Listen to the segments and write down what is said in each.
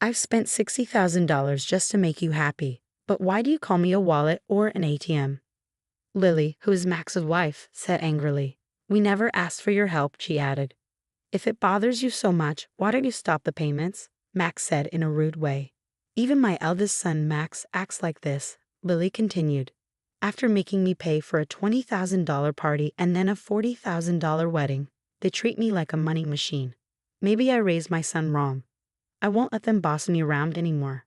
I've spent $60,000 just to make you happy, but why do you call me a wallet or an ATM? Lily, who is Max's wife, said angrily. We never asked for your help, she added. If it bothers you so much, why don't you stop the payments? Max said in a rude way. Even my eldest son Max acts like this, Lily continued. After making me pay for a $20,000 party and then a $40,000 wedding, they treat me like a money machine. Maybe I raised my son wrong. I won't let them boss me around anymore.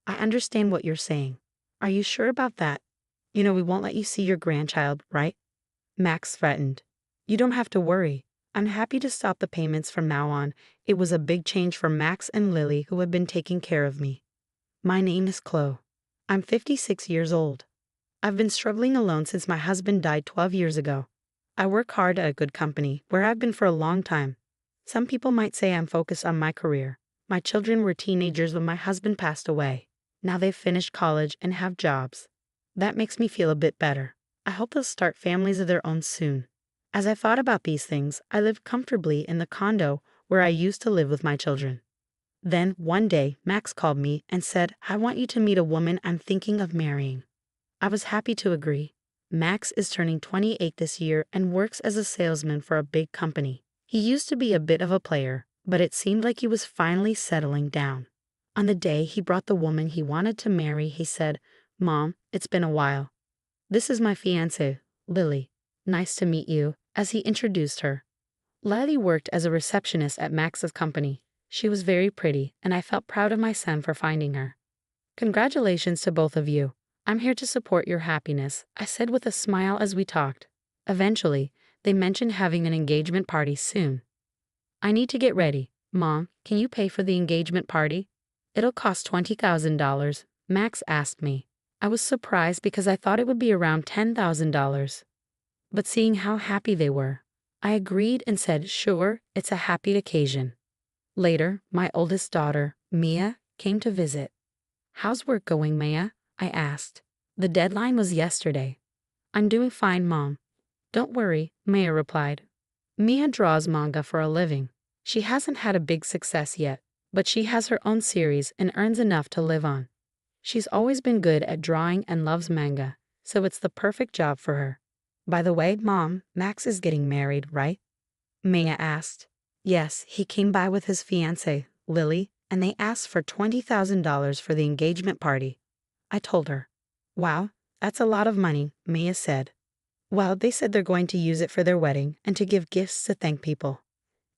I understand what you're saying. Are you sure about that? We won't let you see your grandchild, right? Max threatened. You don't have to worry. I'm happy to stop the payments from now on. It was a big change for Max and Lily, who have been taking care of me. My name is Chloe. I'm 56 years old. I've been struggling alone since my husband died 12 years ago. I work hard at a good company, where I've been for a long time. Some people might say I'm focused on my career. My children were teenagers when my husband passed away. Now they've finished college and have jobs. That makes me feel a bit better. I hope they'll start families of their own soon. As I thought about these things, I lived comfortably in the condo where I used to live with my children. Then, one day, Max called me and said, I want you to meet a woman I'm thinking of marrying. I was happy to agree. Max is turning 28 this year and works as a salesman for a big company. He used to be a bit of a player, but it seemed like he was finally settling down. On the day he brought the woman he wanted to marry, he said, Mom, it's been a while. This is my fiancée, Lily. Nice to meet you, as he introduced her. Lily worked as a receptionist at Max's company. She was very pretty, and I felt proud of my son for finding her. Congratulations to both of you. I'm here to support your happiness, I said with a smile as we talked. Eventually, they mentioned having an engagement party soon. I need to get ready. Mom, can you pay for the engagement party? It'll cost $20,000, Max asked me. I was surprised because I thought it would be around $10,000. But seeing how happy they were, I agreed and said, sure, it's a happy occasion. Later, my oldest daughter, Mia, came to visit. How's work going, Mia? I asked. The deadline was yesterday. I'm doing fine, Mom. Don't worry, Mia replied. Mia draws manga for a living. She hasn't had a big success yet, but she has her own series and earns enough to live on. She's always been good at drawing and loves manga, so it's the perfect job for her. By the way, Mom, Max is getting married, right? Mia asked. Yes, he came by with his fiancée, Lily, and they asked for $20,000 for the engagement party. I told her. Wow, that's a lot of money, Mia said. Well, they said they're going to use it for their wedding and to give gifts to thank people.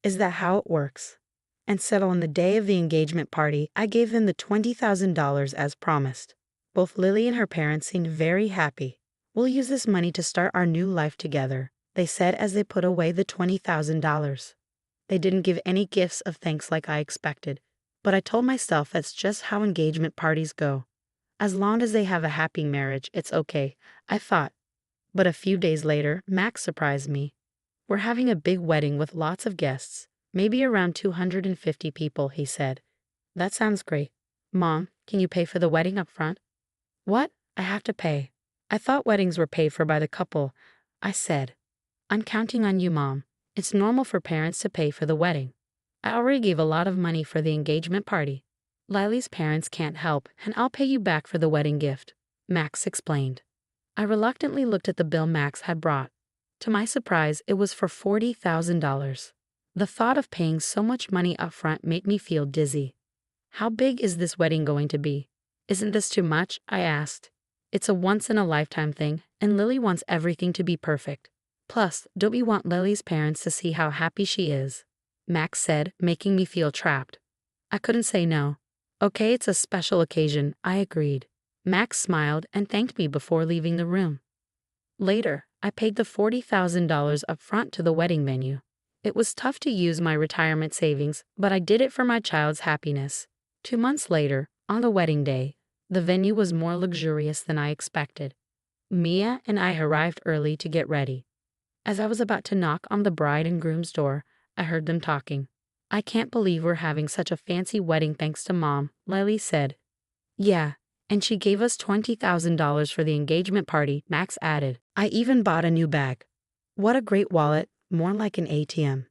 Is that how it works? And so on the day of the engagement party, I gave them the $20,000 as promised. Both Lily and her parents seemed very happy. We'll use this money to start our new life together, they said as they put away the $20,000. They didn't give any gifts of thanks like I expected, but I told myself that's just how engagement parties go. As long as they have a happy marriage, it's okay, I thought. But a few days later, Max surprised me. We're having a big wedding with lots of guests, maybe around 250 people, he said. That sounds great. Mom, can you pay for the wedding up front? What? I have to pay. I thought weddings were paid for by the couple, I said. I'm counting on you, Mom. It's normal for parents to pay for the wedding. I already gave a lot of money for the engagement party. Lily's parents can't help, and I'll pay you back for the wedding gift, Max explained. I reluctantly looked at the bill Max had brought. To my surprise, it was for $40,000. The thought of paying so much money up front made me feel dizzy. How big is this wedding going to be? Isn't this too much? I asked. It's a once-in-a-lifetime thing, and Lily wants everything to be perfect. Plus, don't we want Lily's parents to see how happy she is? Max said, making me feel trapped. I couldn't say no. Okay, it's a special occasion, I agreed. Max smiled and thanked me before leaving the room. Later, I paid the $40,000 up front to the wedding venue. It was tough to use my retirement savings, but I did it for my child's happiness. 2 months later, on the wedding day, the venue was more luxurious than I expected. Mia and I arrived early to get ready. As I was about to knock on the bride and groom's door, I heard them talking. I can't believe we're having such a fancy wedding thanks to Mom, Lily said. Yeah, and she gave us $20,000 for the engagement party, Max added. I even bought a new bag. What a great wallet, more like an ATM.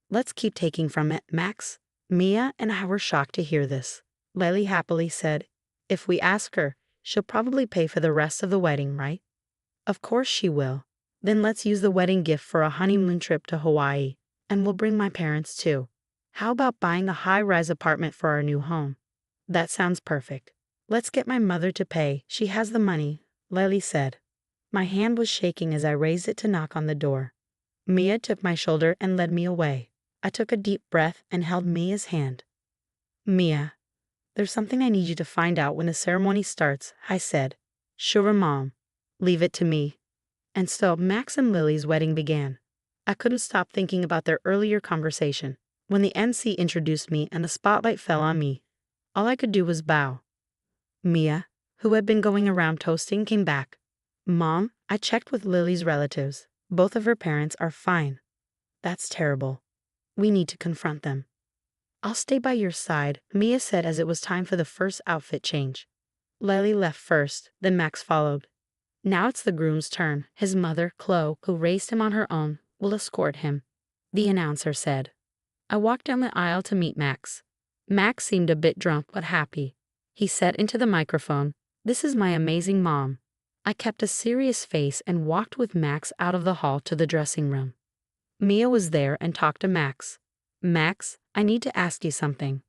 Let's keep taking from it, Max. Mia and I were shocked to hear this. Lily happily said. If we ask her, she'll probably pay for the rest of the wedding, right? Of course she will. Then let's use the wedding gift for a honeymoon trip to Hawaii. And we'll bring my parents too. How about buying a high-rise apartment for our new home? That sounds perfect. Let's get my mother to pay. She has the money, Lily said. My hand was shaking as I raised it to knock on the door. Mia took my shoulder and led me away. I took a deep breath and held Mia's hand. Mia, there's something I need you to find out when the ceremony starts, I said. Sure, Mom. Leave it to me. And so Max and Lily's wedding began. I couldn't stop thinking about their earlier conversation. When the MC introduced me and the spotlight fell on me, all I could do was bow. Mia, who had been going around toasting, came back. Mom, I checked with Lily's relatives. Both of her parents are fine. That's terrible. We need to confront them. I'll stay by your side, Mia said as it was time for the first outfit change. Lily left first, then Max followed. Now it's the groom's turn. His mother, Chloe, who raised him on her own, will escort him, the announcer said. I walked down the aisle to meet Max. Max seemed a bit drunk but happy. He said into the microphone, "This is my amazing mom." I kept a serious face and walked with Max out of the hall to the dressing room. Mia was there and talked to Max. Max, I need to ask you something.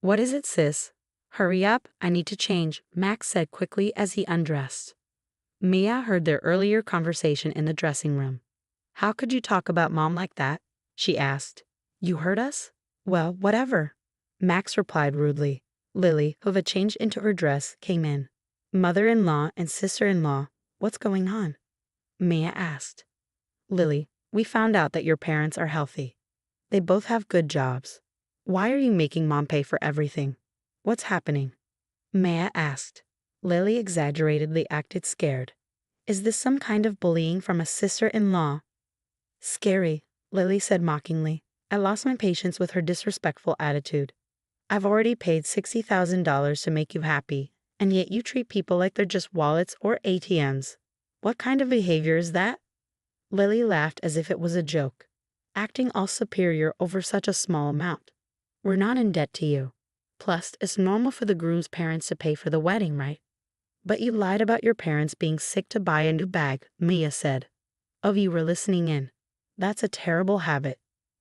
What is it, sis? Hurry up, I need to change, Max said quickly as he undressed. Mia heard their earlier conversation in the dressing room. How could you talk about Mom like that? She asked. You heard us? Well, whatever. Max replied rudely. Lily, who had changed into her dress, came in. Mother-in-law and sister-in-law, what's going on? Mia asked. Lily, we found out that your parents are healthy. They both have good jobs. Why are you making Mom pay for everything? What's happening? Mia asked. Lily exaggeratedly acted scared. Is this some kind of bullying from a sister-in-law? Scary, Lily said mockingly. I lost my patience with her disrespectful attitude. I've already paid $60,000 to make you happy, and yet you treat people like they're just wallets or ATMs. What kind of behavior is that? Lily laughed as if it was a joke, acting all superior over such a small amount. We're not in debt to you. Plus, it's normal for the groom's parents to pay for the wedding, right? But you lied about your parents being sick to buy a new bag, Mia said. Oh, you were listening in. That's a terrible habit.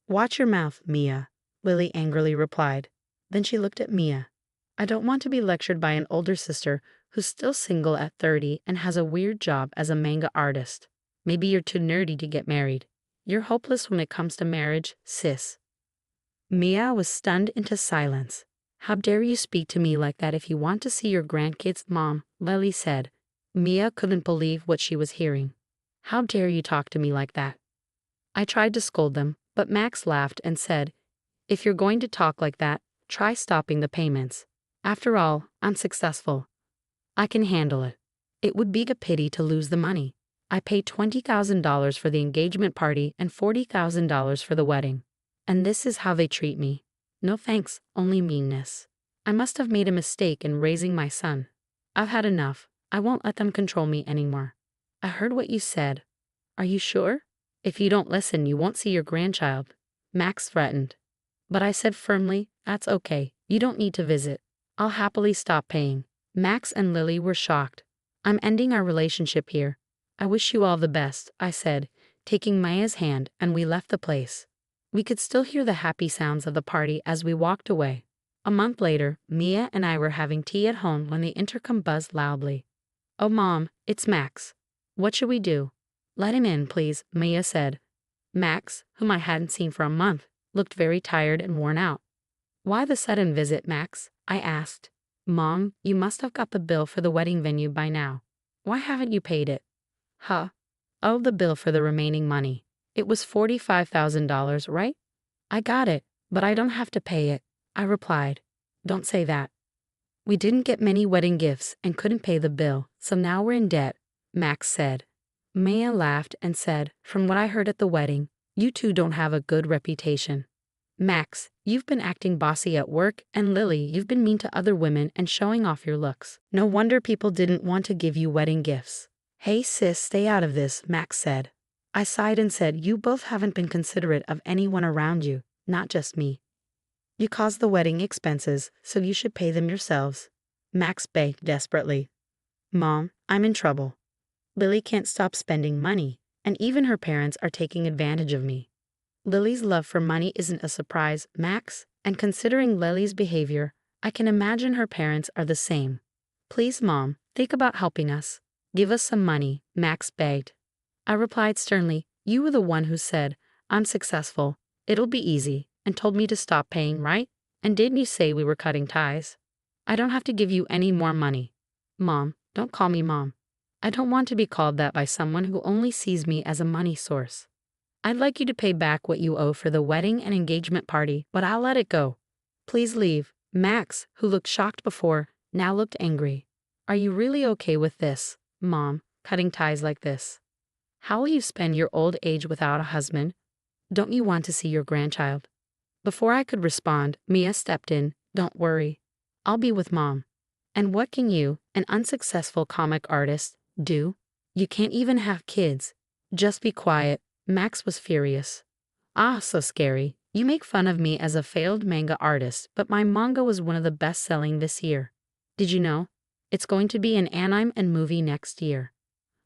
Watch your mouth, Mia, Lily angrily replied. Then she looked at Mia. I don't want to be lectured by an older sister who's still single at 30 and has a weird job as a manga artist. Maybe you're too nerdy to get married. You're hopeless when it comes to marriage, sis. Mia was stunned into silence. How dare you speak to me like that if you want to see your grandkids, Mom, Lily said. Mia couldn't believe what she was hearing. How dare you talk to me like that? I tried to scold them, but Max laughed and said, if you're going to talk like that, try stopping the payments. After all, I'm successful. I can handle it. It would be a pity to lose the money. I paid $20,000 for the engagement party and $40,000 for the wedding. And this is how they treat me. No thanks, only meanness. I must have made a mistake in raising my son. I've had enough. I won't let them control me anymore. I heard what you said. Are you sure? If you don't listen, you won't see your grandchild, Max threatened. But I said firmly, that's okay. You don't need to visit. I'll happily stop paying. Max and Lily were shocked. I'm ending our relationship here. I wish you all the best, I said, taking Maya's hand, and we left the place. We could still hear the happy sounds of the party as we walked away. A month later, Mia and I were having tea at home when the intercom buzzed loudly. Oh, Mom, it's Max. What should we do? Let him in, please, Mia said. Max, whom I hadn't seen for a month, looked very tired and worn out. Why the sudden visit, Max? I asked. Mom, you must have got the bill for the wedding venue by now. Why haven't you paid it? Huh? Oh, the bill for the remaining money. It was $45,000, right? I got it, but I don't have to pay it, I replied. Don't say that. We didn't get many wedding gifts and couldn't pay the bill, so now we're in debt, Max said. Mia laughed and said, from what I heard at the wedding, you two don't have a good reputation. Max, you've been acting bossy at work, and Lily, you've been mean to other women and showing off your looks. No wonder people didn't want to give you wedding gifts. Hey sis, stay out of this, Max said. I sighed and said, you both haven't been considerate of anyone around you, not just me. You caused the wedding expenses, so you should pay them yourselves. Max begged desperately. Mom, I'm in trouble. Lily can't stop spending money, and even her parents are taking advantage of me. Lily's love for money isn't a surprise, Max, and considering Lily's behavior, I can imagine her parents are the same. Please, Mom, think about helping us. Give us some money, Max begged. I replied sternly, you were the one who said, I'm successful, it'll be easy, and told me to stop paying, right? And didn't you say we were cutting ties? I don't have to give you any more money. Mom, don't call me Mom. I don't want to be called that by someone who only sees me as a money source. I'd like you to pay back what you owe for the wedding and engagement party, but I'll let it go. Please leave. Max, who looked shocked before, now looked angry. Are you really okay with this, Mom, cutting ties like this? How will you spend your old age without a husband? Don't you want to see your grandchild? Before I could respond, Mia stepped in. Don't worry. I'll be with Mom. And what can you, an unsuccessful comic artist, do? You can't even have kids. Just be quiet. Max was furious. Ah, so scary. You make fun of me as a failed manga artist, but my manga was one of the best-selling this year. Did you know? It's going to be an anime and movie next year.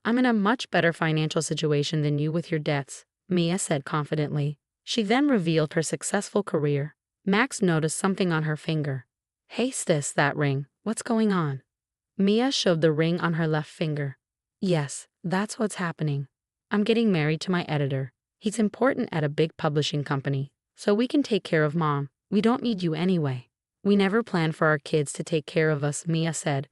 I'm in a much better financial situation than you with your debts, Mia said confidently. She then revealed her successful career. Max noticed something on her finger. Hey sis, that ring. What's going on? Mia showed the ring on her left finger. Yes, that's what's happening. I'm getting married to my editor. He's important at a big publishing company, so we can take care of Mom. We don't need you anyway. We never planned for our kids to take care of us, Mia said.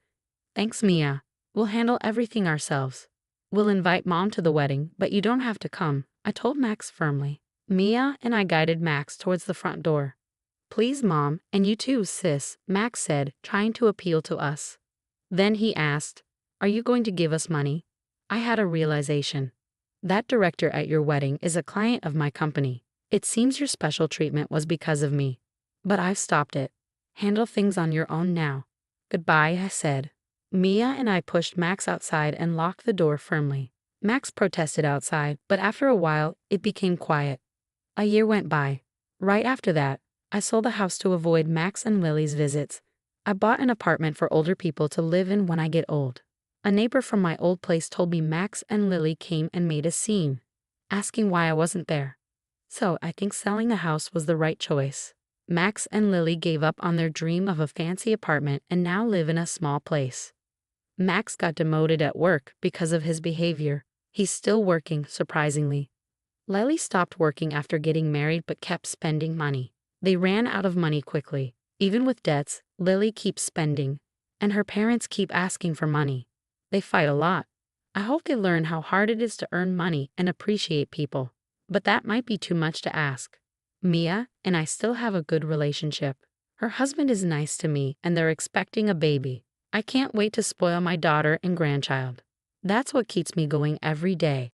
Thanks, Mia. We'll handle everything ourselves. We'll invite Mom to the wedding, but you don't have to come, I told Max firmly. Mia and I guided Max towards the front door. Please, Mom, and you too, sis, Max said, trying to appeal to us. Then he asked, are you going to give us money? I had a realization. That director at your wedding is a client of my company. It seems your special treatment was because of me. But I've stopped it. Handle things on your own now. Goodbye, I said. Mia and I pushed Max outside and locked the door firmly. Max protested outside, but after a while, it became quiet. A year went by. Right after that, I sold the house to avoid Max and Lily's visits. I bought an apartment for older people to live in when I get old. A neighbor from my old place told me Max and Lily came and made a scene, asking why I wasn't there. So I think selling the house was the right choice. Max and Lily gave up on their dream of a fancy apartment and now live in a small place. Max got demoted at work because of his behavior. He's still working, surprisingly. Lily stopped working after getting married but kept spending money. They ran out of money quickly. Even with debts, Lily keeps spending, and her parents keep asking for money. They fight a lot. I hope they learn how hard it is to earn money and appreciate people. But that might be too much to ask. Mia and I still have a good relationship. Her husband is nice to me and they're expecting a baby. I can't wait to spoil my daughter and grandchild. That's what keeps me going every day.